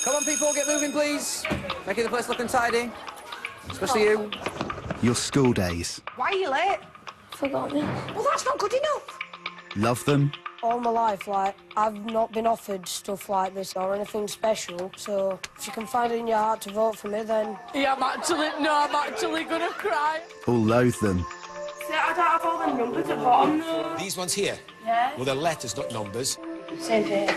Come on, people, get moving, please. Making the place look untidy. Especially you. Your school days. Why are you late? Forgot me. Well, that's not good enough. Love them. All my life, I've not been offered stuff like this or anything special, so if you can find it in your heart to vote for me, then... Yeah, I'm actually gonna cry. Or loathe them. See, I don't have all the numbers at the bottom, though. These ones here? Yeah. Well, they're letters, not numbers. Same here.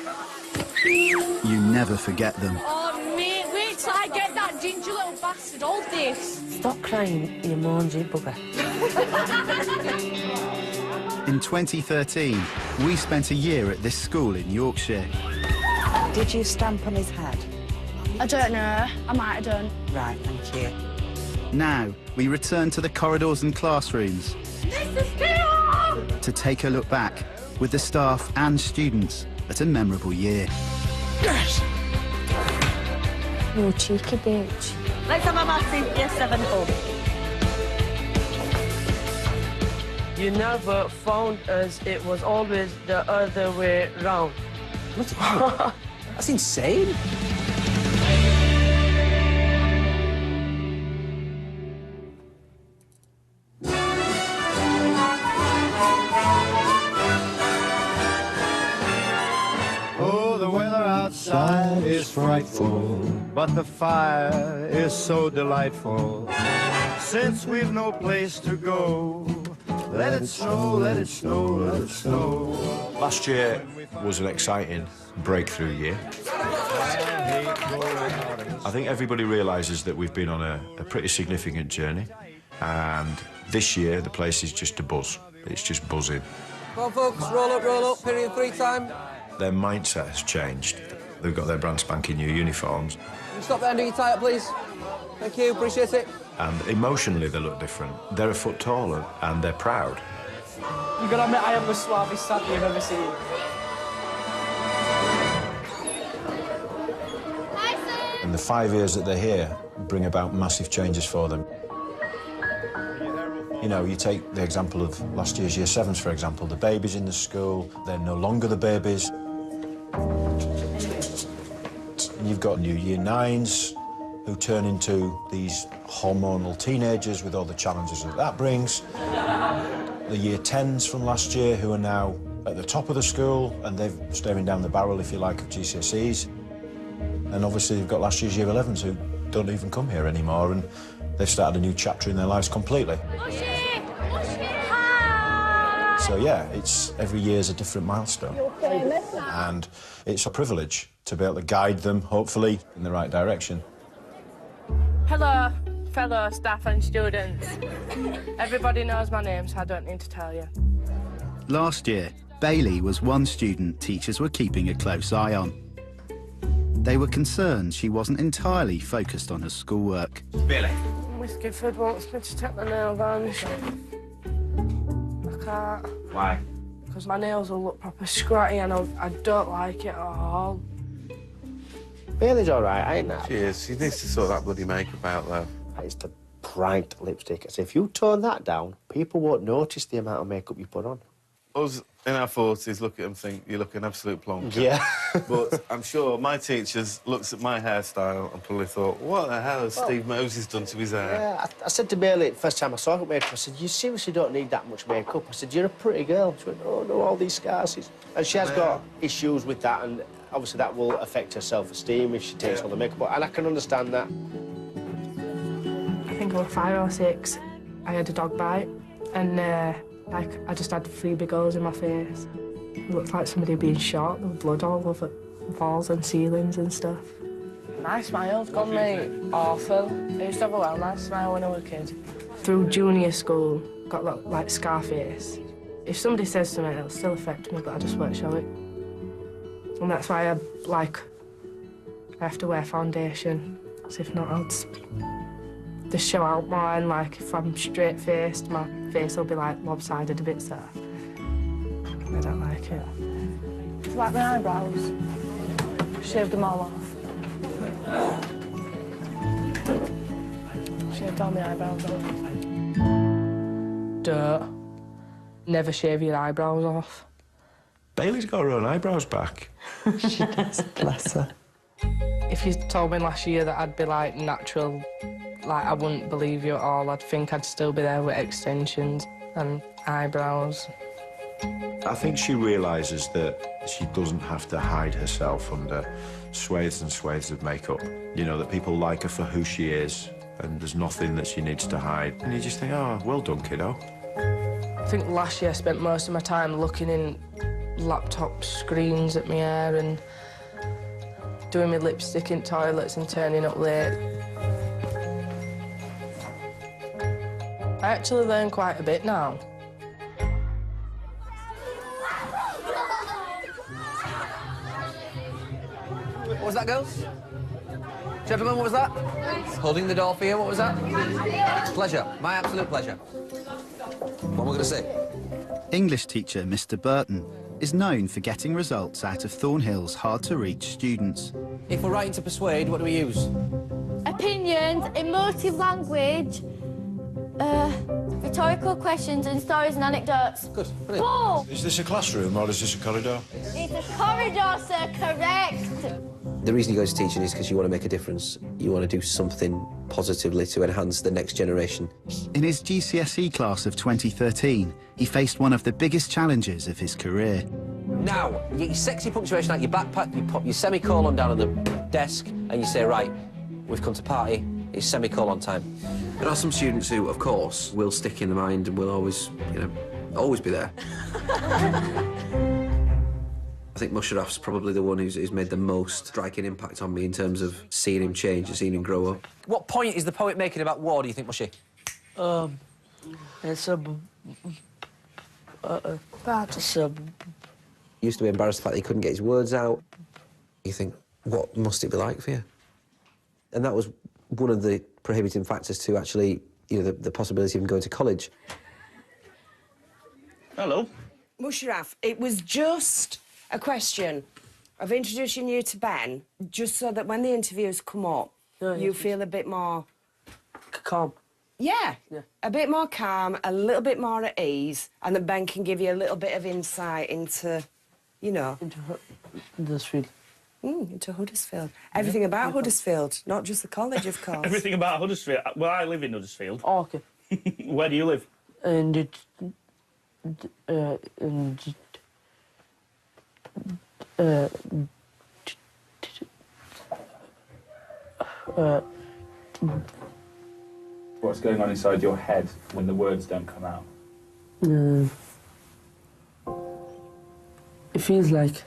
You never forget them. Oh, mate, wait till I get that ginger little bastard all this. Stop crying, you mangy bugger. In 2013, we spent a year at this school in Yorkshire. Did you stamp on his head? I don't know. I might have done. Right, thank you. Now, we return to the corridors and classrooms to take a look back with the staff and students at a memorable year. Yes! You cheeky bitch. Let's have a massive Year 7 hug. You never found us, it was always the other way round. What? That's insane. Oh, the weather outside is frightful, but the fire is so delightful. Since we've no place to go, let it snow, let it snow, let it snow. Last year was an exciting breakthrough year. I think everybody realises that we've been on a pretty significant journey, and this year the place is just a buzz. It's just buzzing. Come on, folks, roll up, period 3 time. Their mindset has changed. They've got their brand spanking new uniforms. Can you stop there and do your tie up, please? Thank you, appreciate it. And emotionally they look different. They're a foot taller and they're proud. You gotta admit, I am the suavest sat you've ever seen. And the 5 years that they're here bring about massive changes for them. You know, you take the example of last year's Year 7s, for example. The babies in the school, they're no longer the babies. And you've got new Year 9s who turn into these hormonal teenagers with all the challenges that that brings. The Year 10s from last year who are now at the top of the school and they're staring down the barrel, if you like, of GCSEs. And obviously you've got last year's Year 11s who don't even come here anymore and they've started a new chapter in their lives completely. So yeah, it's every year's a different milestone. And it's a privilege to be able to guide them, hopefully, in the right direction. Hello, fellow staff and students. Everybody knows my name, so I don't need to tell you. Last year, Bailey was one student teachers were keeping a close eye on. They were concerned she wasn't entirely focused on her schoolwork. Bailey. Miss Gifford wants me to take the nail varnish off. I can't. Why? Because my nails will look proper scratty and I don't like it at all. Bailey's all right, ain't that? She is. She needs to sort that bloody makeup out, though. It's the bright lipstick. So if you tone that down, people won't notice the amount of makeup you put on. Us in our 40s look at them and think, you look an absolute plonker. Yeah. But I'm sure my teachers looked at my hairstyle and probably thought, what the hell has Steve Moses done to his hair? Yeah, I said to Bailey, first time I saw her makeup, I said, you seriously don't need that much makeup. I said, you're a pretty girl. She went, oh, no, all these scars. And she has got issues with that, and obviously that will affect her self-esteem if she takes all the makeup off, and I can understand that. I think I was 5 or 6. I had a dog bite, and I just had 3 big holes in my face. It looked like somebody being shot. There was blood all over walls and ceilings and stuff. My smile's gone, mate. Awful. I used to have a well nice smile when I was a kid. Through junior school, got like scar face. If somebody says something, it'll still affect me, but I just won't show it. And that's why I have to wear foundation, because if not, I'll just show out more, and like if I'm straight-faced, my face will be like lopsided a bit, so I don't like it. It's like my eyebrows. Shaved them all off. Shaved all my eyebrows off. Don't. Never shave your eyebrows off. Bailey's got her own eyebrows back. She does, bless her. If you told me last year that I'd be, like, natural, like, I wouldn't believe you at all. I'd think I'd still be there with extensions and eyebrows. I think she realises that she doesn't have to hide herself under swathes and swathes of makeup. You know, that people like her for who she is, and there's nothing that she needs to hide. And you just think, oh, well done, kiddo. I think last year I spent most of my time looking in laptop screens at my hair and doing my lipstick in toilets and turning up late. I actually learn quite a bit now. What was that, girls? Gentlemen, what was that? Holding the door for you, what was that? Pleasure, my absolute pleasure. What am I going to say? English teacher Mr. Burton is known for getting results out of Thornhill's hard-to-reach students. If we're writing to persuade, what do we use? Opinions, emotive language, rhetorical questions and stories and anecdotes. Good, brilliant. Oh! Is this a classroom or is this a corridor? It's a corridor, sir, correct. The reason you go to teaching is because you want to make a difference. You want to do something positively to enhance the next generation. In his GCSE class of 2013, he faced one of the biggest challenges of his career. Now, you get your sexy punctuation out your backpack, you pop your semicolon down on the desk, and you say, right, we've come to party, it's semicolon time. There are some students who, of course, will stick in the mind and will always, you know, always be there. I think Musharraf's probably the one who's made the most striking impact on me in terms of seeing him change and seeing him grow up. What point is the poet making about war, do you think, Mushy? It's a... He used to be embarrassed the fact that he couldn't get his words out. You think, what must it be like for you? And that was one of the prohibiting factors to actually, you know, the possibility of him going to college. Hello. Musharraf, it was just a question of introducing you to Ben, just so that when the interviews come up, you feel a bit more... Calm. Yeah, a bit more calm, a little bit more at ease, and that Ben can give you a little bit of insight into, you know... Into Huddersfield. Into Huddersfield. Everything about Huddersfield, not just the college, of course. Everything about Huddersfield. Well, I live in Huddersfield. Oh, OK. Where do you live? What's going on inside your head when the words don't come out? It feels like...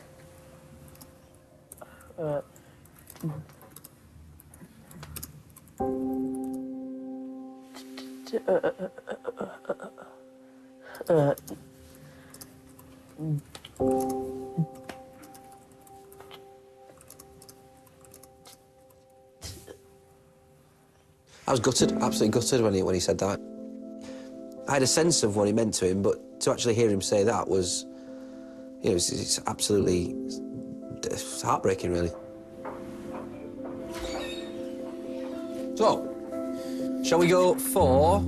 I was gutted, absolutely gutted when he said that. I had a sense of what he meant to him, but to actually hear him say that was, you know, it's absolutely it's heartbreaking, really. So, shall we go for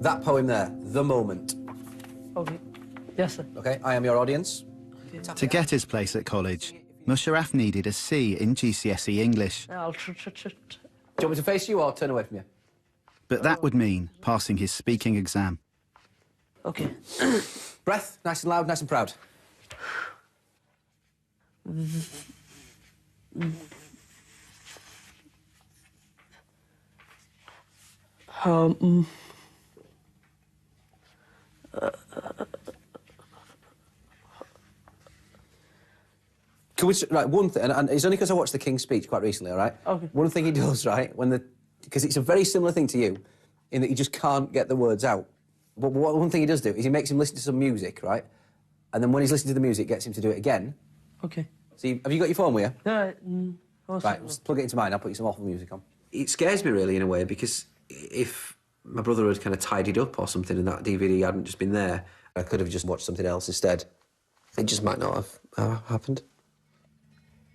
that poem there, The Moment? OK. Yes, sir. OK, I am your audience. To get his place at college, Musharraf needed a C in GCSE English. I'll Do you want me to face you or turn away from you? But that would mean passing his speaking exam. OK. Breath, nice and loud, nice and proud. Can we, right, one thing, and it's only because I watched the King's speech quite recently, all right? OK. One thing he does, right, because it's a very similar thing to you, in that he just can't get the words out. But one thing he does do is he makes him listen to some music, right? And then when he's listening to the music, gets him to do it again. OK. So have you got your phone with you? Yeah. Right, just plug it into mine, I'll put you some awful music on. It scares me, really, in a way, because if my brother had kind of tidied up or something and that DVD hadn't just been there, I could have just watched something else instead. It just might not have happened.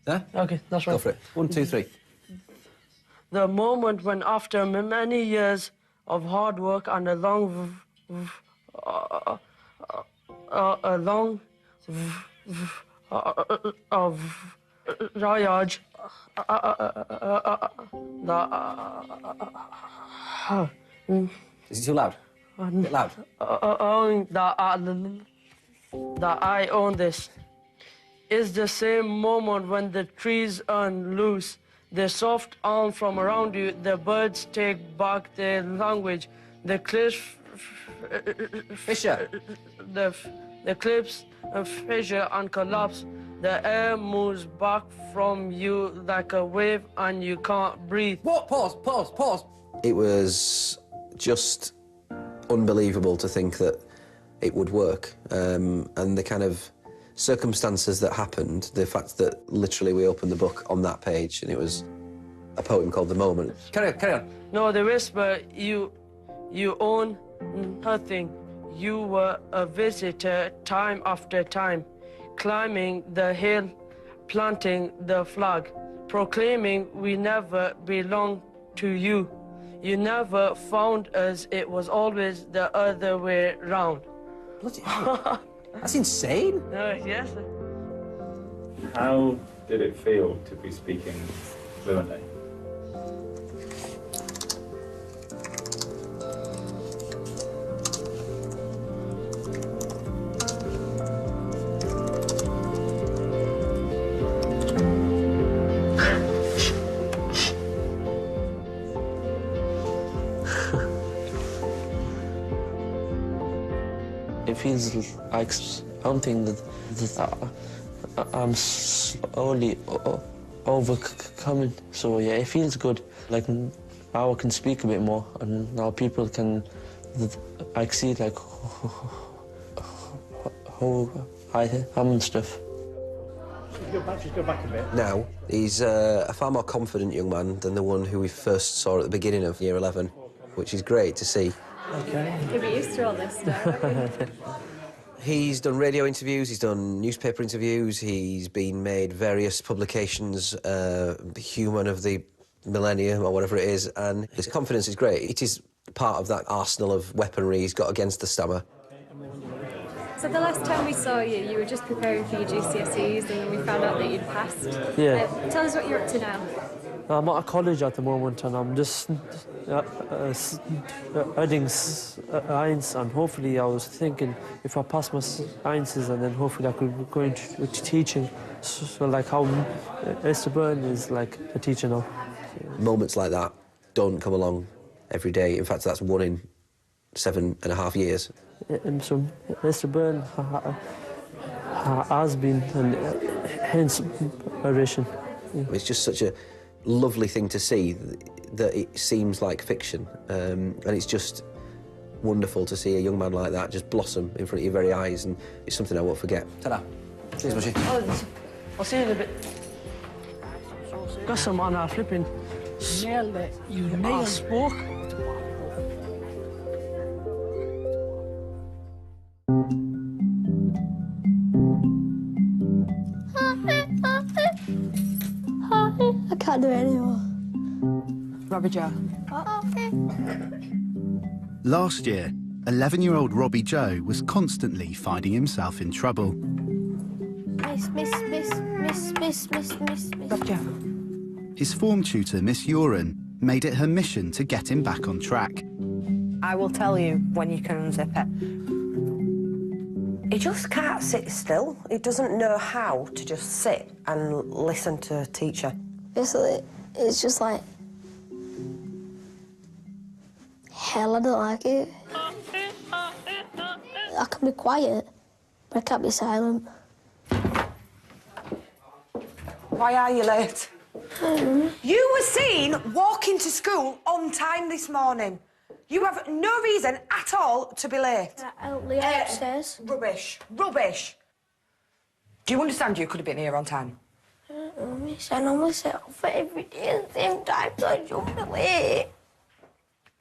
Yeah? OK, that's right. Go for it. 1, 2, 3. The moment when, after many years of hard work and a long Rayaj. Is it too loud? A bit loud. That I own this. It's the same moment when the trees unloose their soft arm from around you, the birds take back their language, the cliffs... Fisher! The cliffs fissure and collapse. The air moves back from you like a wave and you can't breathe. What? Pause. It was just unbelievable to think that it would work. And the kind of circumstances that happened, the fact that literally we opened the book on that page and it was a poem called The Moment. Carry on. No, they whisper, you own nothing. You were a visitor time after time, climbing the hill, planting the flag, proclaiming we never belonged to you. You never found us, it was always the other way round. Bloody hell. That's insane. Yes. How did it feel to be speaking fluently? It feels like something that I'm slowly overcoming. So yeah, it feels good. Like now I can speak a bit more, and now people can see like how I am and stuff. Just go back a bit. Now, he's a far more confident young man than the one who we first saw at the beginning of Year 11, which is great to see. Okay. You'll be used to all this stuff. He's done radio interviews, he's done newspaper interviews, he's been made various publications, Human of the Millennium or whatever it is, and his confidence is great. It is part of that arsenal of weaponry he's got against the stammer. So the last time we saw you, you were just preparing for your GCSEs and we found out that you'd passed. Yeah. Tell us what you're up to now. I'm at a college at the moment and I'm just studying science, and hopefully I was thinking if I pass my sciences and then hopefully I could go into teaching. So like how Mr. Byrne is like a teacher now. Moments like that don't come along every day. In fact, that's 1 in 7.5 years. And so Mr. Byrne has been an inspiration. It's just such a lovely thing to see that it seems like fiction, and it's just wonderful to see a young man like that just blossom in front of your very eyes, and it's something I won't forget. Ta-da. Cheers, Mushy. I'll see you in a bit. Got some on our flipping... Nailed it. You nailed it. Spoke. I can't do it anymore. Robbie Joe. Last year, 11-year-old Robbie Joe was constantly finding himself in trouble. Miss. Robbie Joe. His form tutor, Miss Uren, made it her mission to get him back on track. I will tell you when you can unzip it. He just can't sit still. He doesn't know how to just sit and listen to a teacher. Basically, it's just like... Hell, I don't like it. I can be quiet, but I can't be silent. Why are you late? You were seen walking to school on time this morning. You have no reason at all to be late. I'll leave upstairs. Rubbish. Rubbish. Do you understand you could have been here on time? Miss, I normally set off for every day at the same time, so I don't be late.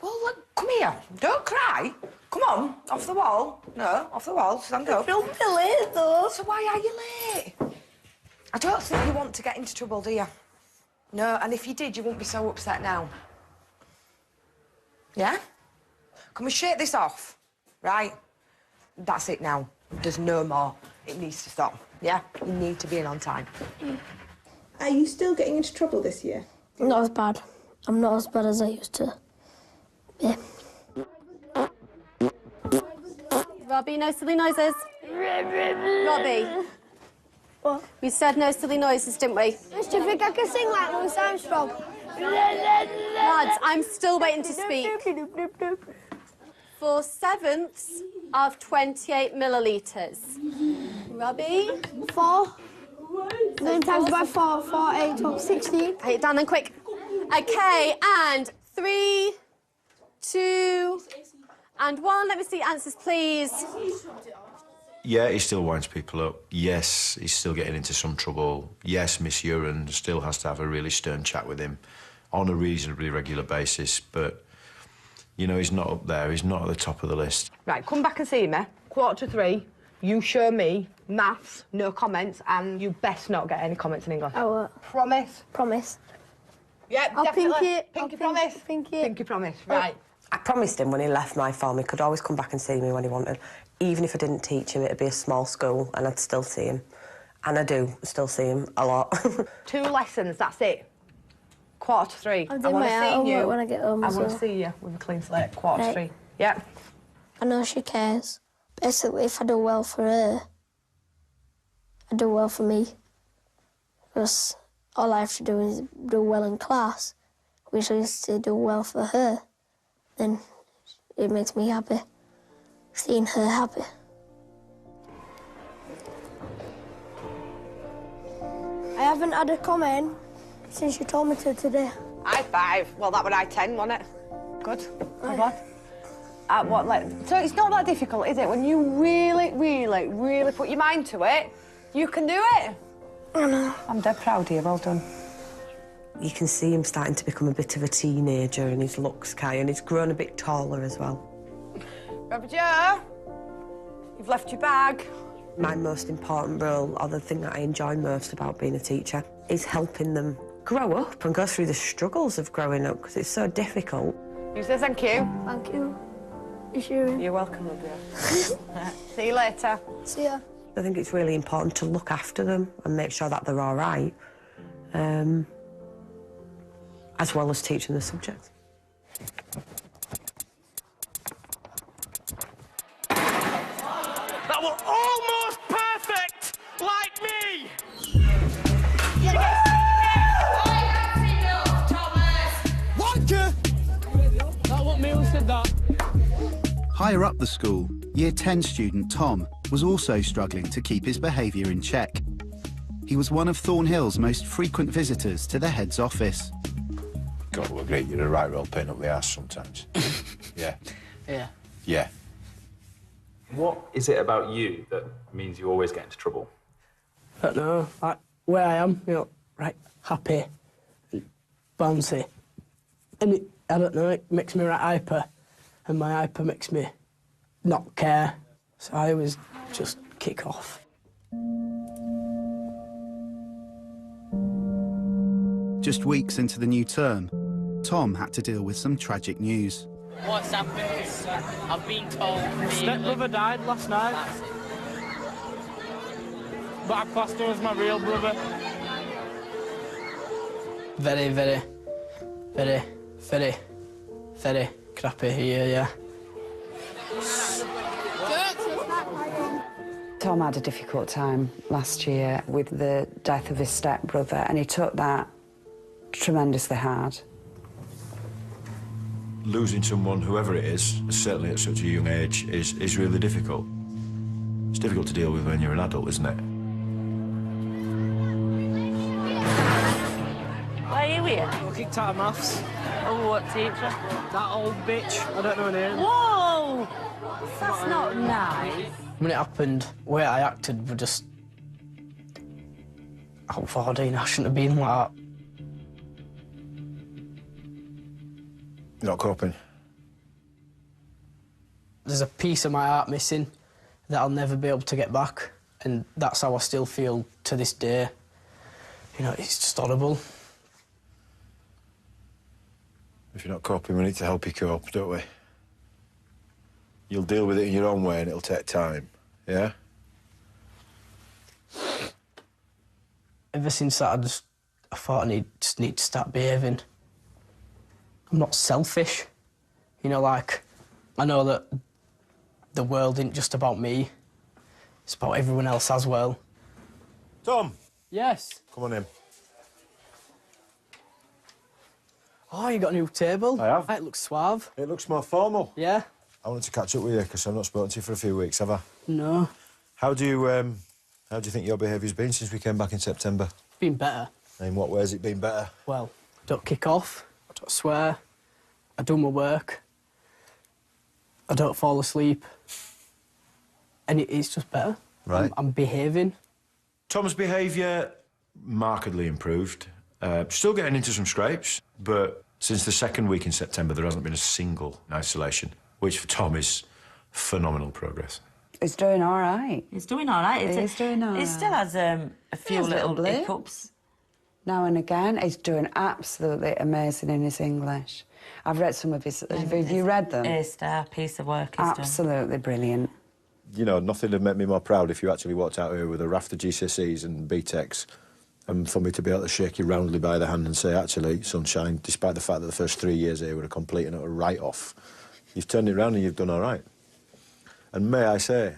Well, look, come here. Don't cry. Come on, off the wall. No, off the wall. Stand up. Don't be late, though. So why are you late? I don't think you want to get into trouble, do you? No, and if you did, you wouldn't be so upset now. Yeah? Can we shake this off? Right? That's it now. There's no more. It needs to stop. Yeah? You need to be in on time. Are you still getting into trouble this year? Not as bad. I'm not as bad as I used to be. Robbie, no silly noises. Robbie. What? We said no silly noises, didn't we? Do you think I can sing like Louis Armstrong? Lads, I'm still waiting to speak. 4 sevenths of 28 millilitres. Robbie? 4. 9 times by 4, 4, 8, 12, 16. Hey, down then, quick. OK, and 3, 2, and 1. Let me see answers, please. Yeah, he still winds people up. Yes, he's still getting into some trouble. Yes, Miss Urine still has to have a really stern chat with him on a reasonably regular basis, but, you know, he's not up there. He's not at the top of the list. Right, come back and see me. 2:45. You show me maths, no comments, and you best not get any comments in English. I will. Promise? Promise. Yeah, I'll definitely. pink it. Pinky I'll promise? Pink it. Pinky promise, right. I promised him when he left my farm he could always come back and see me when he wanted. Even if I didn't teach him, it'd be a small school and I'd still see him. And I do still see him a lot. 2 lessons, that's it. 2:45. I'll do my homework when I get home I as want to well. see you with a clean slate. 2:45. Right. Yeah. I know she cares. Basically, if I do well for her, I do well for me. Because all I have to do is do well in class, which is to do well for her. Then it makes me happy, seeing her happy. I haven't had a comment since you told me to today. High 5. Well, that would I 10, wasn't it? Good. I'm glad. So it's not that difficult, is it? When you really, really, really put your mind to it, you can do it. I know. I'm dead proud of you. Well done. You can see him starting to become a bit of a teenager and his looks kind, and he's grown a bit taller as well. Robert Joe, you've left your bag. My most important role, or the thing that I enjoy most about being a teacher, is helping them grow up and go through the struggles of growing up, because it's so difficult. You say thank you. Thank you. You're welcome, Robert. See you later. See ya. I think it's really important to look after them and make sure that they're all right, as well as teaching the subject. That was almost perfect, like me! Wanker! That wasn't me who said that. Higher up the school, Year 10 student Tom was also struggling to keep his behaviour in check. He was one of Thornhill's most frequent visitors to the head's office. Got to agree, you're a right roll pain up the arse sometimes. Yeah. Yeah. Yeah. What is it about you that means you always get into trouble? I don't know, like where I am, you know, right, happy, and bouncy. And I don't know, it makes me right hyper, and my hyper makes me not care. So I always just kick off. Just weeks into the new term, Tom had to deal with some tragic news. What's happened is I've been told... Stepbrother died last night. But I classed him as my real brother. Very, very, very, very, very crappy here, yeah. Tom had a difficult time last year with the death of his stepbrother, and he took that tremendously hard. Losing someone, whoever it is, certainly at such a young age, is really difficult. It's difficult to deal with when you're an adult, isn't it? Why are you here? I got kicked out of maths. Oh, what teacher? That old bitch. I don't know her name. Whoa! That's not nice. When it happened, the way I acted was just... I'm 14, I shouldn't have been like that. Not coping. There's a piece of my heart missing that I'll never be able to get back, and that's how I still feel to this day. You know, it's just horrible. If you're not coping, we need to help you cope, don't we? You'll deal with it in your own way and it'll take time, yeah? Ever since that, I just I thought I just need to start behaving. I'm not selfish. You know, like, I know that the world isn't just about me. It's about everyone else as well. Tom! Yes? Come on in. Oh, you got a new table? I have. It looks suave. It looks more formal. Yeah? I wanted to catch up with you because I've not spoken to you for a few weeks, have I? No. How do you think your behaviour's been since we came back in September? Been better. In what way has it been better? Well, I don't kick off, I don't swear, I do my work, I don't fall asleep, and it's just better. Right. I'm behaving. Tom's behaviour markedly improved. Still getting into some scrapes, but since the second week in September, there hasn't been a single isolation, which for Tom is phenomenal progress. He's doing all right. He's doing all right. He's doing all right. He still has a few little hiccups. Now and again, he's doing absolutely amazing in his English. I've read some of his... Have you read them? A piece of work he's done. Absolutely brilliant. You know, nothing would make me more proud if you actually walked out here with a raft of GCSEs and BTECs and for me to be able to shake you roundly by the hand and say, actually, Sunshine, despite the fact that the first 3 years here were a complete and utter write-off, you've turned it round and you've done all right. And may I say,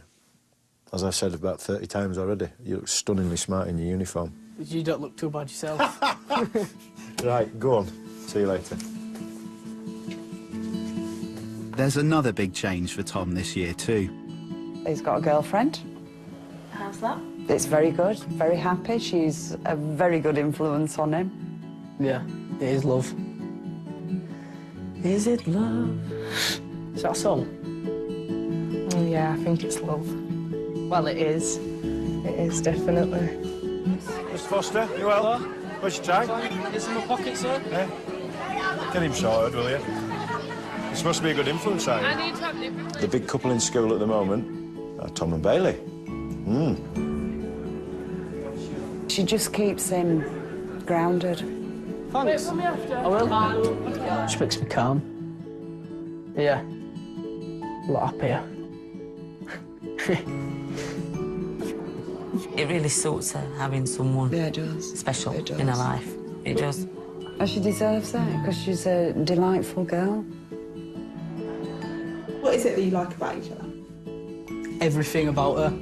as I've said about 30 times already, you look stunningly smart in your uniform. You don't look too bad yourself. Right, go on. See you later. There's another big change for Tom this year too. He's got a girlfriend. How's that? It's very good, very happy. She's a very good influence on him. Yeah, it is love. Is it love? Is that a song? Yeah, I think it's love. Well, it is. It is, definitely. Mr Foster, you well? Where's your tie? It's in my pocket, sir. Eh? Get him sorted, will you? You're supposed to be a good influence, aren't you? I need to have it. The big couple in school at the moment are Tom and Bailey. She just keeps him grounded. Thanks. I will. She makes me calm. Yeah. A lot happier. It really suits her having someone special in her life. It does. And she deserves it, because she's a delightful girl. What is it that you like about each other? Everything about her.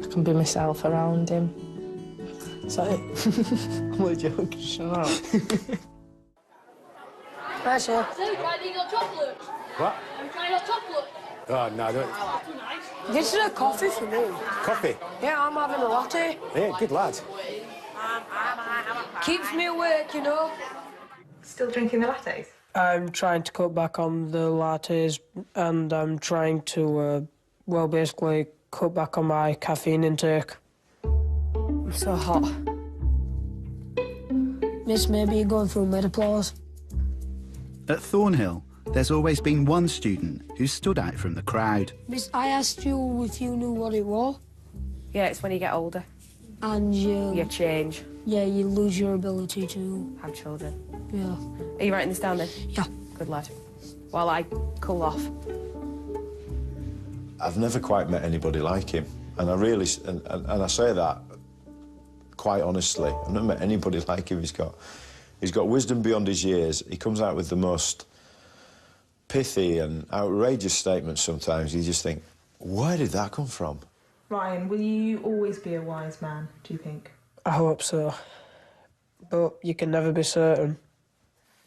I can be myself around him. Is that it? I'm only joking. Shut up. Right, sir. What? I'm trying a chocolate. Oh, no, don't... This is a coffee for me. Coffee? Yeah, I'm having a latte. Yeah, good lad. Keeps me awake, you know. Still drinking the lattes? I'm trying to cut back on the lattes and I'm trying to, well, basically cut back on my caffeine intake. I'm so hot. Miss, maybe you're going through menopause. At Thornhill, there's always been one student who stood out from the crowd. Miss, I asked you if you knew what it was. Yeah, it's when you get older. And You change. Yeah, you lose your ability to... Have children. Yeah. Are you writing this down then? Yeah. Good lad. While I cool off. I've never quite met anybody like him. And I really... And I say that quite honestly. I've never met anybody like him. He's got wisdom beyond his years. He comes out with the most pithy and outrageous statements sometimes. You just think, where did that come from? Ryan, will you always be a wise man, do you think? I hope so. But you can never be certain.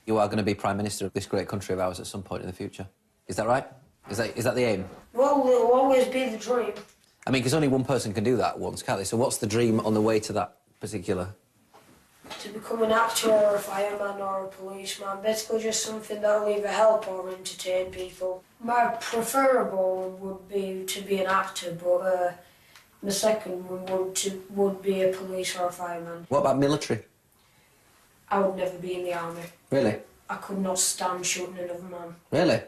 You are going to be Prime Minister of this great country of ours at some point in the future. Is that right? Is that the aim? Well, it'll always be the dream. I mean, because only one person can do that once, can't they? So what's the dream on the way to that particular... To become an actor or a fireman or a policeman, basically just something that'll either help or entertain people. My preferable would be to be an actor, but the second one would be a police or a fireman. What about military? I would never be in the army. Really? I could not stand shooting another man. Really?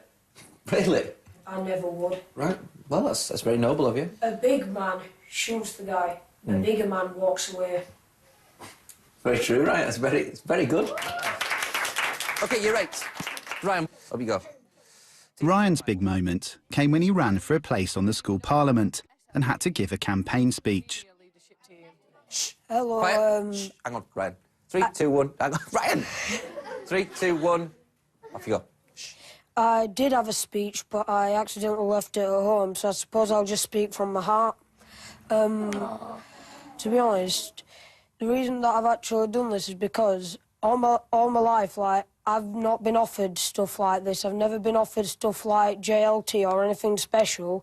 Really? I never would. Right. Well, that's very noble of you. A big man shoots the guy. A bigger man walks away. Very true, right? It's very good. OK, you're right. Ryan, up you go. Ryan's big moment came when he ran for a place on the school parliament and had to give a campaign speech. Shh. Hello. Quiet. Shh. Hang on, Ryan. 3, 2, 1. Hang on. Ryan! 3, 2, 1. Off you go. I did have a speech, but I accidentally left it at home, so I suppose I'll just speak from my heart. To be honest, the reason that I've actually done this is because all my life, like, I've not been offered stuff like this. I've never been offered stuff like JLT or anything special,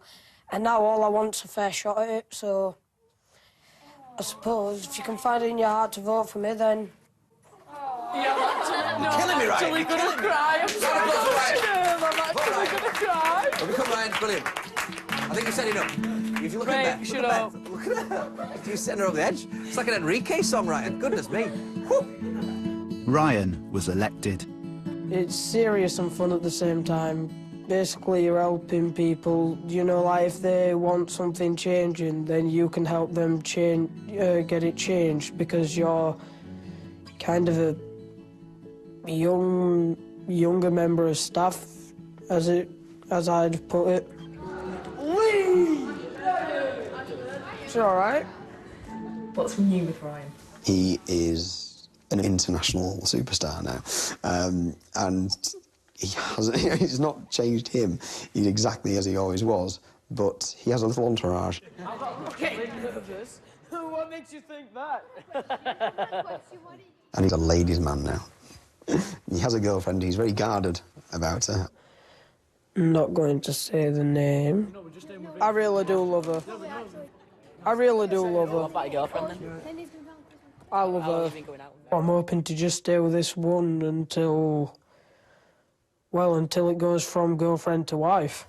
and now all I want's a fair shot at it, so I suppose if you can find it in your heart to vote for me, then... You're killing me, Ryan. I'm actually gonna cry. I'm so scared. I'm actually gonna cry. Well, come, Ryan. Brilliant. I think you've said enough. If you look at that, shut up. Look at her. You're setting her over the edge. It's like an Enrique song, Ryan. Goodness me. Whew. Ryan was elected. It's serious and fun at the same time. Basically, you're helping people, you know, like if they want something changing, then you can help them change, get it changed, because you're kind of a younger member of staff, as I'd put it. It's all right. What's new with Ryan? He is an international superstar now, and he's not changed him. He's exactly as he always was, but he has a little entourage. I'm getting nervous. What makes you think that? And he's a ladies' man now. He has a girlfriend. He's very guarded about her. I'm not going to say the name. I really do love her. I really do love her. What about your girlfriend then? I love her. I'm hoping to just stay with this one until it goes from girlfriend to wife.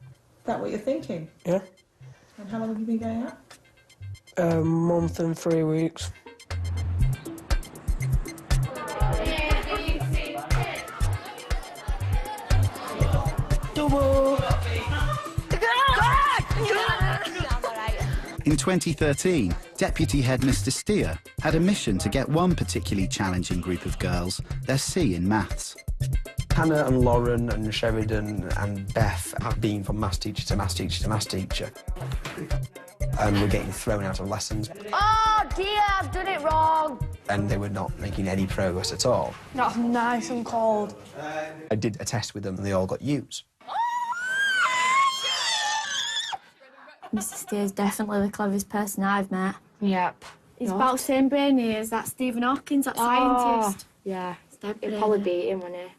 Is that what you're thinking? Yeah. And how long have you been going out? A month and 3 weeks. Double! In 2013, Deputy Head Mr. Steer had a mission to get one particularly challenging group of girls their C in maths. Hannah and Lauren and Sheridan and Beth have been from maths teacher to maths teacher to maths teacher. And we're getting thrown out of lessons. Oh dear, I've done it wrong. And they were not making any progress at all. That's nice and cold. I did a test with them and they all got U's. Mr. Steer's definitely the cleverest person I've met. Yep. He's about the same brainy as that Stephen Hawking, that scientist. Yeah. He'd probably beat him, wouldn't he?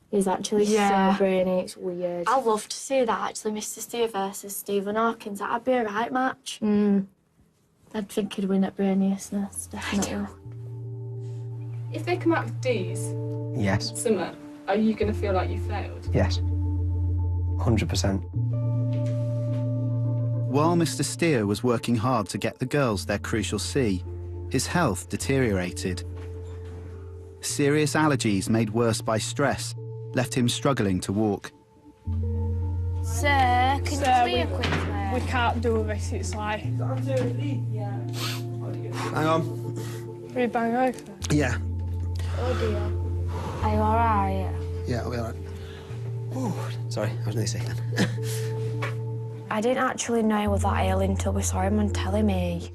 He's actually Yeah. so brainy, it's weird. I'd love to see that, actually, Mr. Steer versus Stephen Hawking. That'd be a right match. I'd think he'd win at brainiousness, definitely. If they come out with D's, Yes. Summer, are you going to feel like you failed? Yes. 100%. While Mr. Steer was working hard to get the girls their crucial C, his health deteriorated. Serious allergies made worse by stress left him struggling to walk. Sir, can Sir, you clear quickly? We can't do this, it's like... Hang on. We bang over. Yeah. Oh dear. Are you alright? Yeah, we're all right. Oh, sorry, I was nearly sick then. I didn't actually know he was that ill until we saw him on telly me.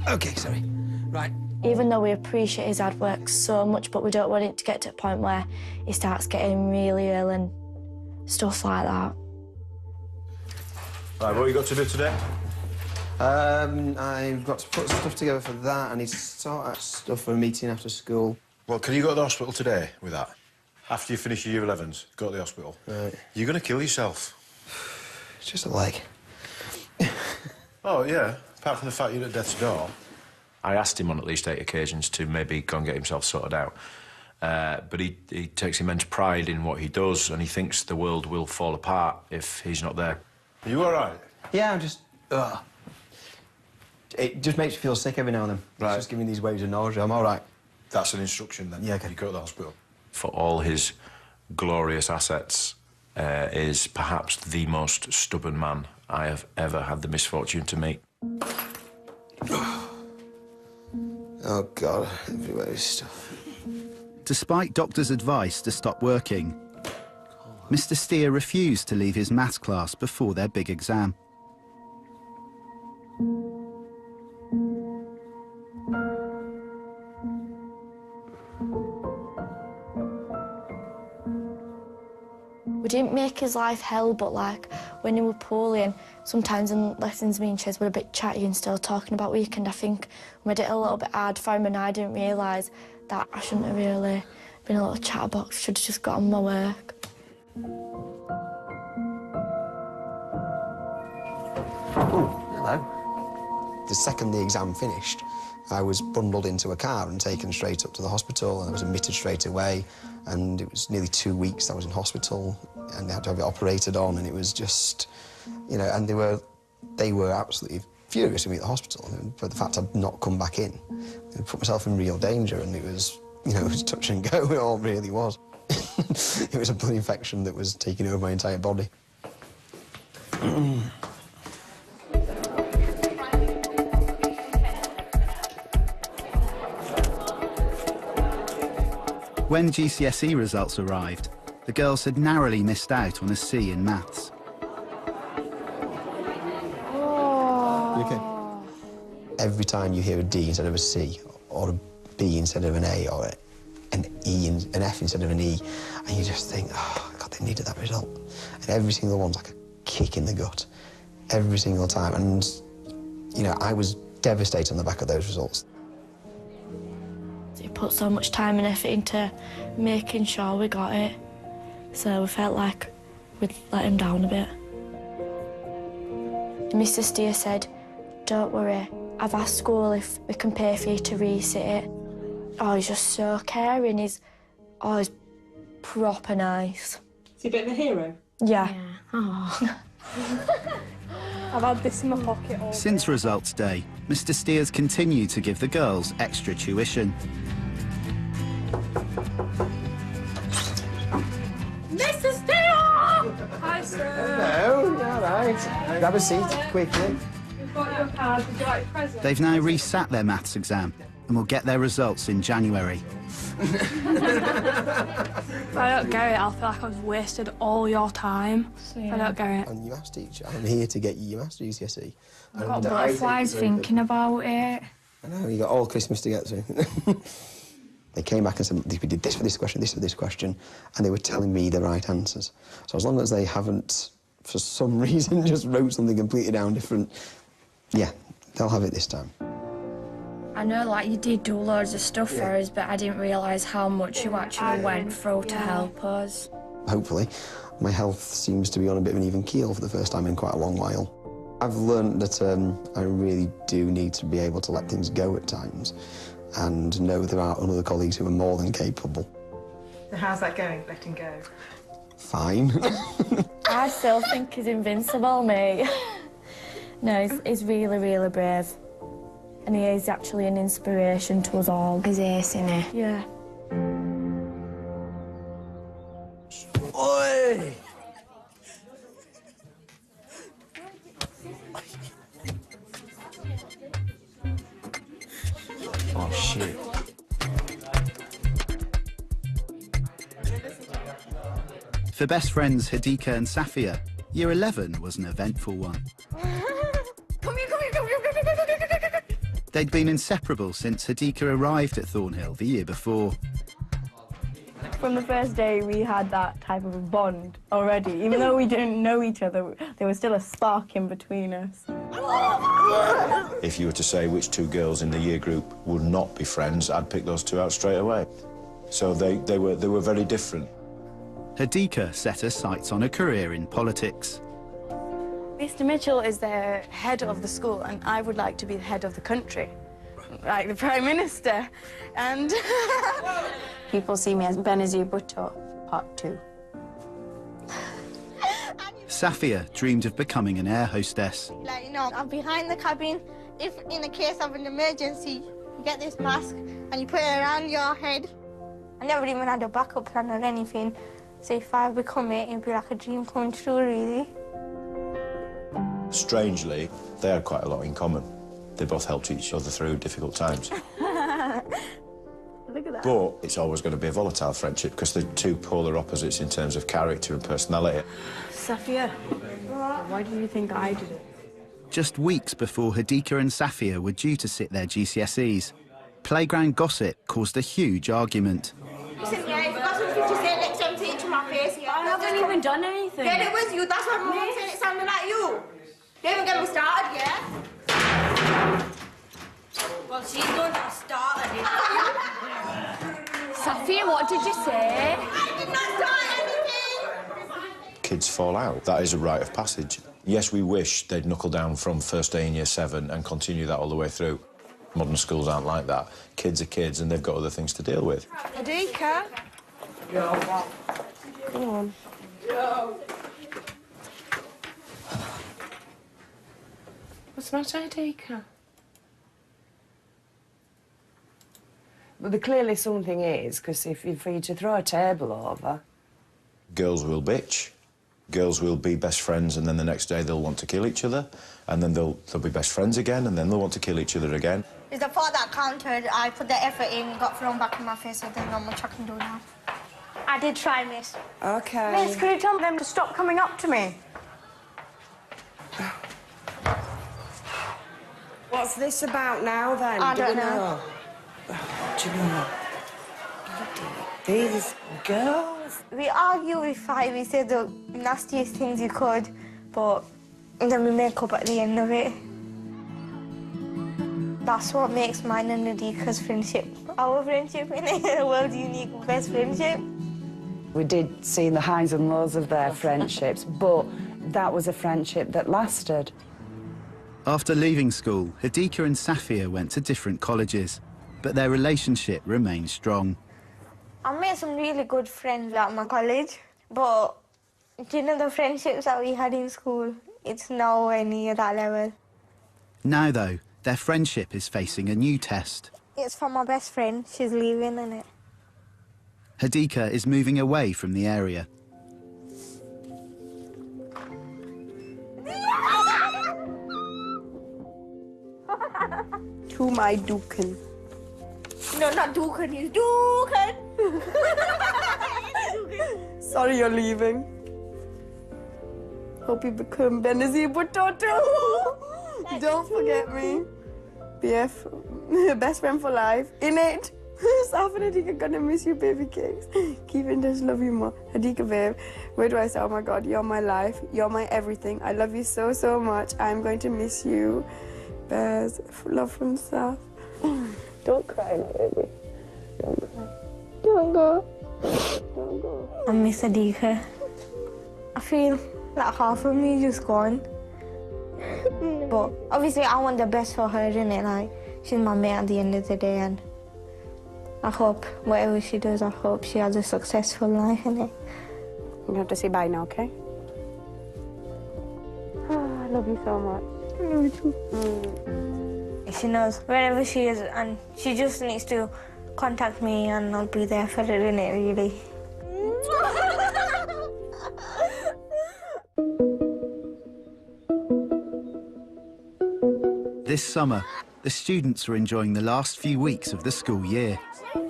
OK, sorry. Right. Even though we appreciate his hard work so much, but we don't want it to get to a point where he starts getting really ill and stuff like that. Right, what have you got to do today? I've got to put stuff together for that. I need to sort out stuff for a meeting after school. Well, can you go to the hospital today with that? After you finish your Year 11s, go to the hospital. Right. You're going to kill yourself. It's just a leg. Oh, yeah. Apart from the fact you're at death's door. I asked him on at least 8 occasions to maybe go and get himself sorted out. But he takes immense pride in what he does, and he thinks the world will fall apart if he's not there. Are you all right? Yeah, I'm just... It just makes me feel sick every now and then. Right. It's just giving me these waves of nausea. I'm all right. That's an instruction, then. Yeah, okay. You go to the hospital. For all his glorious assets, is perhaps the most stubborn man I have ever had the misfortune to meet. Oh, God, everywhere is stuff. Despite doctors' advice to stop working, Mr. Steer refused to leave his maths class before their big exam. We didn't make his life hell, but like when he was poorly and sometimes in lessons me and Ches were a bit chatty and still talking about weekend, I think we made it a little bit hard for him, and I didn't realise that I shouldn't have really been a little chatterbox, should have just got on my work. Oh, hello. The second the exam finished, I was bundled into a car and taken straight up to the hospital, and I was admitted straight away, and it was nearly 2 weeks I was in hospital, and they had to have it operated on, and it was just, you know, and they were absolutely furious with me at the hospital for the fact I'd not come back in. I put myself in real danger, and it was, you know, it was touch and go, it all really was. It was a blood infection that was taking over my entire body. When GCSE results arrived, the girls had narrowly missed out on a C in maths. Okay. Every time you hear a D instead of a C, or a B instead of an A, or an E and an F instead of an E, and you just think, oh, God, they needed that result. And every single one's like a kick in the gut, every single time. And, you know, I was devastated on the back of those results. He put so much time and effort into making sure we got it, so we felt like we'd let him down a bit. Mr. Steer said, "Don't worry, I've asked school if we can pay for you to resit it." Oh, he's just so caring. He's proper nice. Is he a bit of a hero? Yeah. Oh. I've had this in my pocket all Since results day, Mr. Steers continued to give the girls extra tuition. Mr. Steele! Hi, sir. Hello, all right. Grab a seat, quickly. We've got your card. Would you like a present? They've now resat their maths exam and will get their results in January. If I don't get it, I'll feel like I've wasted all your time. If I don't get it. I'm your maths teacher. I'm here to get you your maths GCSE. I've got butterflies thinking about it. I know, you got all Christmas to get through. They came back and said, we did this for this question, this for this question, and they were telling me the right answers. So as long as they haven't, for some reason, just wrote something completely down different, yeah, they'll have it this time. I know, like, you did do loads of stuff for us, but I didn't realise how much you actually went through to help us. Hopefully. My health seems to be on a bit of an even keel for the first time in quite a long while. I've learned that I really do need to be able to let things go at times and know there are other colleagues who are more than capable. So how's that going, letting go? Fine. I still think he's invincible, mate. No, he's really, really brave. And he is actually an inspiration to us all. He's ace, isn't he? Yeah. Oi! Oh, shit. For best friends Hadika and Safia, Year 11 was an eventful one. They'd been inseparable since Hadika arrived at Thornhill the year before. From the first day, we had that type of a bond already. Even though we didn't know each other, there was still a spark in between us. If you were to say which two girls in the year group would not be friends, I'd pick those two out straight away. So they were very different. Hadika set her sights on a career in politics. Mr. Mitchell is the head of the school, and I would like to be the head of the country, like the Prime Minister. And People see me as Benazir Bhutto, Part 2. Safia dreamed of becoming an air hostess. Like, you know, I'm behind the cabin. If in the case of an emergency, you get this mask and you put it around your head. I never even had a backup plan or anything. So if I become it, it'd be like a dream come true, really. Strangely, they had quite a lot in common. They both helped each other through difficult times. Look at that. But it's always going to be a volatile friendship because they're two polar opposites in terms of character and personality. Safia, why do you think I did it? Just weeks before Hadika and Safia were due to sit their GCSEs, playground gossip caused a huge argument. Listen, yeah, if you've got something to say, next time say it to my face. I haven't haven't even done anything. Yeah, it was you. That's what Mum said. It sounded like you. They haven't get me started yet. Well, she's going to start it. Safia, what did you say? I did not start anything. Kids fall out. That is a rite of passage. Yes, we wish they'd knuckle down from first day in year 7 and continue that all the way through. Modern schools aren't like that. Kids are kids and they've got other things to deal with. Adika. Come on. What's the matter, Adika? Well, there clearly something is, because if for you to throw a table over... Girls will bitch. Girls will be best friends and then the next day they'll want to kill each other and then they'll be best friends again and then they'll want to kill each other again. It's the thought that counted. I put the effort in, got thrown back in my face, so there's not much I can do now. I did try, miss. OK. Miss, could you tell them to stop coming up to me? What's this about now, then? I Do we don't know. Do you know? These girls. We argue, we fight, we say the nastiest things you could, but then we make up at the end of it. That's what makes mine and Nadika's friendship. Our friendship in the world's unique best friendship. We did see the highs and lows of their friendships, but that was a friendship that lasted. After leaving school, Hadika and Safia went to different colleges, but their relationship remained strong. I made some really good friends at my college, but you know the friendships that we had in school, it's nowhere near that level. Now, though, their friendship is facing a new test. It's for my best friend. She's leaving, innit? Hadika is moving away from the area. To my Duken. No, not Duken, it's Duken! Sorry you're leaving. Hope you become Benazir Potato. Don't forget me. BF, best friend for life. In it. Saf and Hadika gonna miss you, baby cakes. Keep in touch, love you more. Hadika, babe, where do I say, oh my God, you're my life. You're my everything. I love you so, so much. I'm going to miss you. Bears, love from Saf. Don't cry, baby. Don't cry. Don't go. Don't go. I miss Hadika. I feel like half of me is just gone. But obviously I want the best for her, innit? Like, she's my mate at the end of the day, and I hope whatever she does, I hope she has a successful life, innit? I'm gonna have to say bye now, okay? Oh, I love you so much. I love you too. She knows wherever she is, and she just needs to contact me, and I'll be there for her, innit, really. This summer, the students were enjoying the last few weeks of the school year.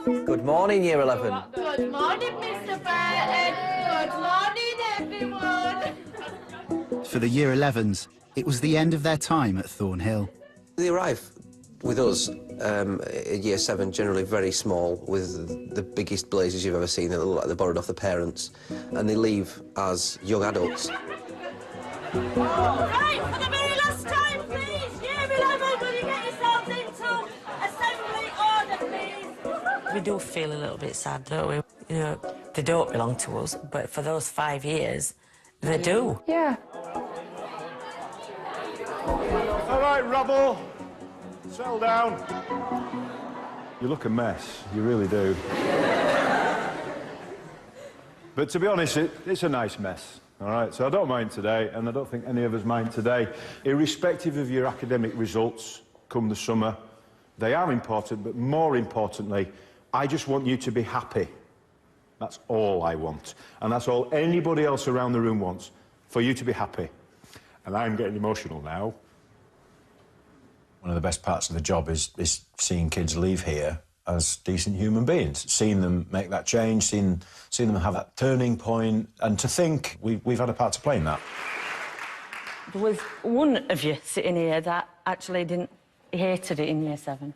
Good morning, Year 11. Good morning, Mr. Burton. Good morning, everyone. For the Year 11s, it was the end of their time at Thornhill. They arrive with us in Year 7, generally very small, with the biggest blazers you've ever seen that look like they're borrowed off the parents, and they leave as young adults. Right, for the very last time, please. Year 11, will you get yourselves into assembly order, please? We do feel a little bit sad, don't we? You know, they don't belong to us, but for those 5 years, they do. Yeah. All right, Rubble. Settle down. You look a mess. You really do. But to be honest, it's a nice mess. All right, so I don't mind today, and I don't think any of us mind today. Irrespective of your academic results come the summer, they are important, but more importantly, I just want you to be happy. That's all I want. And that's all anybody else around the room wants, for you to be happy. And I'm getting emotional now. One of the best parts of the job is seeing kids leave here as decent human beings, seeing them make that change, seeing them have that turning point, and to think we've had a part to play in that. There was one of you sitting here that actually hated it in Year 7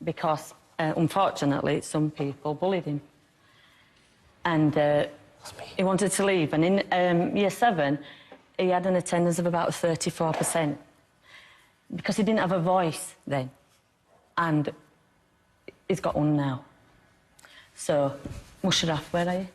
because, unfortunately, some people bullied him. And He wanted to leave, and in year 7, he had an attendance of about 34%. Because he didn't have a voice then. And he's got one now. So, Musharraf, where are you?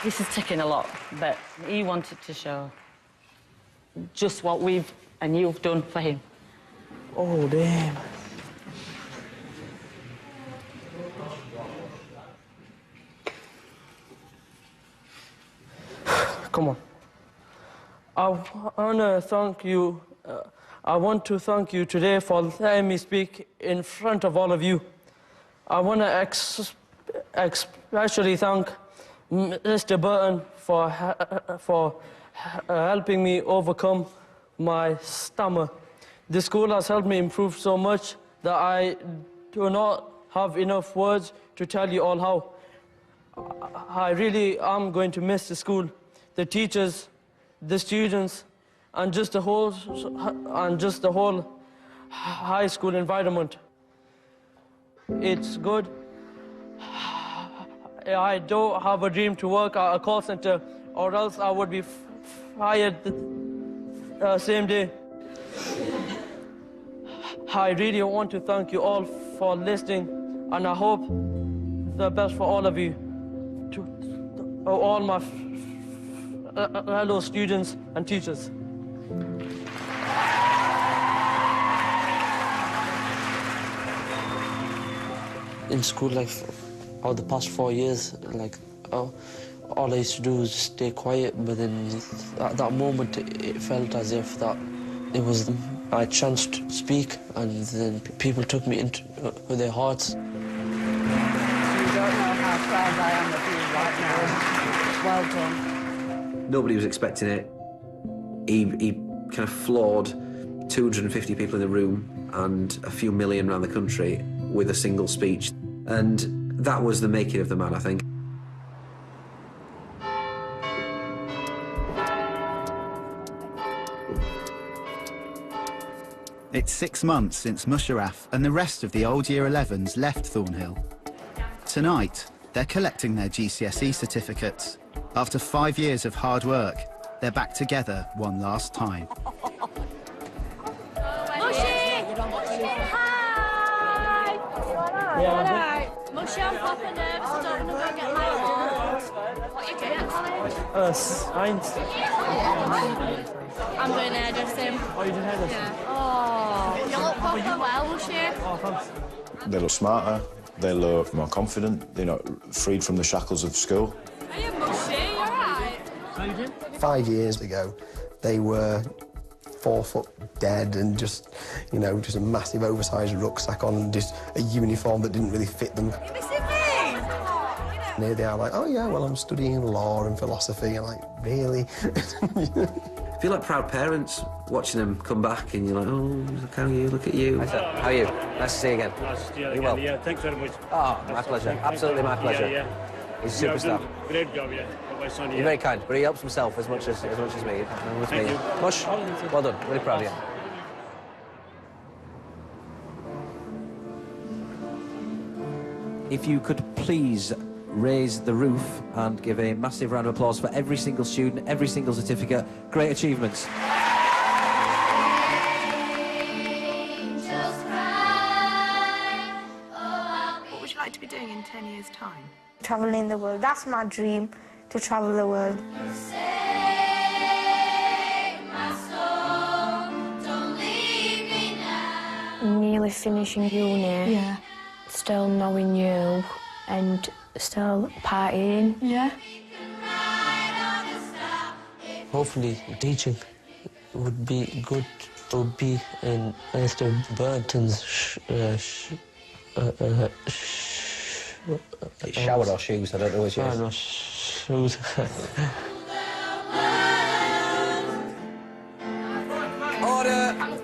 This is taking a lot, but he wanted to show just what we've and you've done for him. Oh, damn. Come on. I want to thank you today for letting me speak in front of all of you. I want to especially thank Mr. Burton for helping me overcome my stammer. The school has helped me improve so much that I do not have enough words to tell you all how. I really am going to miss the school, the teachers, the students, and just the whole high school environment. It's good. I don't have a dream to work at a call center, or else I would be fired the same day. I really want to thank you all for listening, and I hope the best for all of you, to all my fellow students and teachers. In school, like, over the past 4 years, like, all I used to do was just stay quiet, but then at that moment it felt as if that it was my chance to speak, and then people took me into their hearts. You don't know how proud I am of you right now. Well done. Nobody was expecting it. He kind of floored 250 people in the room and a few million around the country with a single speech. And that was the making of the man, I think. It's 6 months since Musharraf and the rest of the old Year 11s left Thornhill. Tonight, they're collecting their GCSE certificates. After 5 years of hard work, they're back together one last time. Mushy, I'm proper nervous. I don't want to go get my award. What are you doing at college? Science. I'm doing hairdressing. Oh, you do hairdressing? Yeah. Oh, you look proper well, Mushy. Oh, thanks. They look smarter, they look more confident, they're not freed from the shackles of school. Are you Mushy? You alright? How you doing? 5 years ago, they were 4 foot dead and just, you know, just a massive oversized rucksack on and just a uniform that didn't really fit them. You missing me? And here they are like, oh yeah, well, I'm studying law and philosophy. And like, really? I feel like proud parents watching them come back and you're like, oh, look how you, look at you. How are you? Nice to see you again. Nice to see you Are again. you well? Yeah, thanks very much. Oh, my pleasure. Absolutely my pleasure. Yeah. He's a superstar. Great job, yeah. My son, He's very kind, but he helps himself as much as me. Thank you. Mush, well done. Really proud of you. If you could please raise the roof and give a massive round of applause for every single student, every single certificate. Great achievements. What would you like to be doing in 10 years' time? Traveling the world. That's my dream, to travel the world. Nearly finishing uni. Yeah. Still knowing you and still partying. Yeah. Hopefully teaching would be good to be in Mr. Burton's Shower or shoes, I don't know which it is. No, shoes.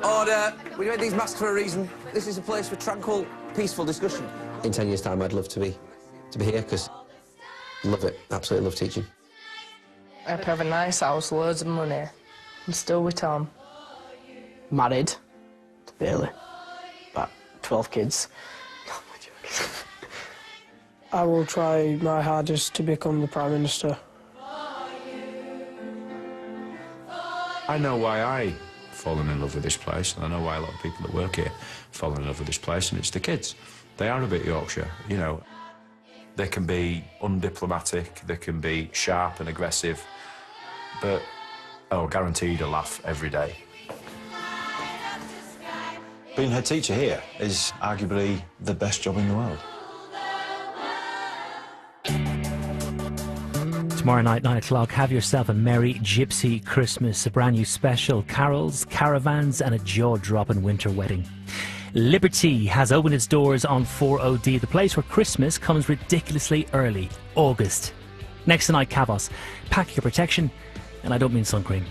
Order! We made these masks for a reason. This is a place for tranquil, peaceful discussion. In 10 years' time, I'd love to be here, because I love it. Absolutely love teaching. I hope you have a nice house, loads of money, and still with Tom. married, barely, about 12 kids. I will try my hardest to become the Prime Minister. I know why I fallen in love with this place, and I know why a lot of people that work here fall in love with this place, and it's the kids. They are a bit Yorkshire, you know. They can be undiplomatic, they can be sharp and aggressive, but, oh, guaranteed a laugh every day. Being head teacher here is arguably the best job in the world. Tomorrow night, 9 o'clock, have yourself a merry gypsy Christmas, a brand new special, carols, caravans and a jaw-dropping winter wedding. Liberty has opened its doors on 4OD, the place where Christmas comes ridiculously early, August. Next tonight, Cavos. Pack your protection, and I don't mean sun cream.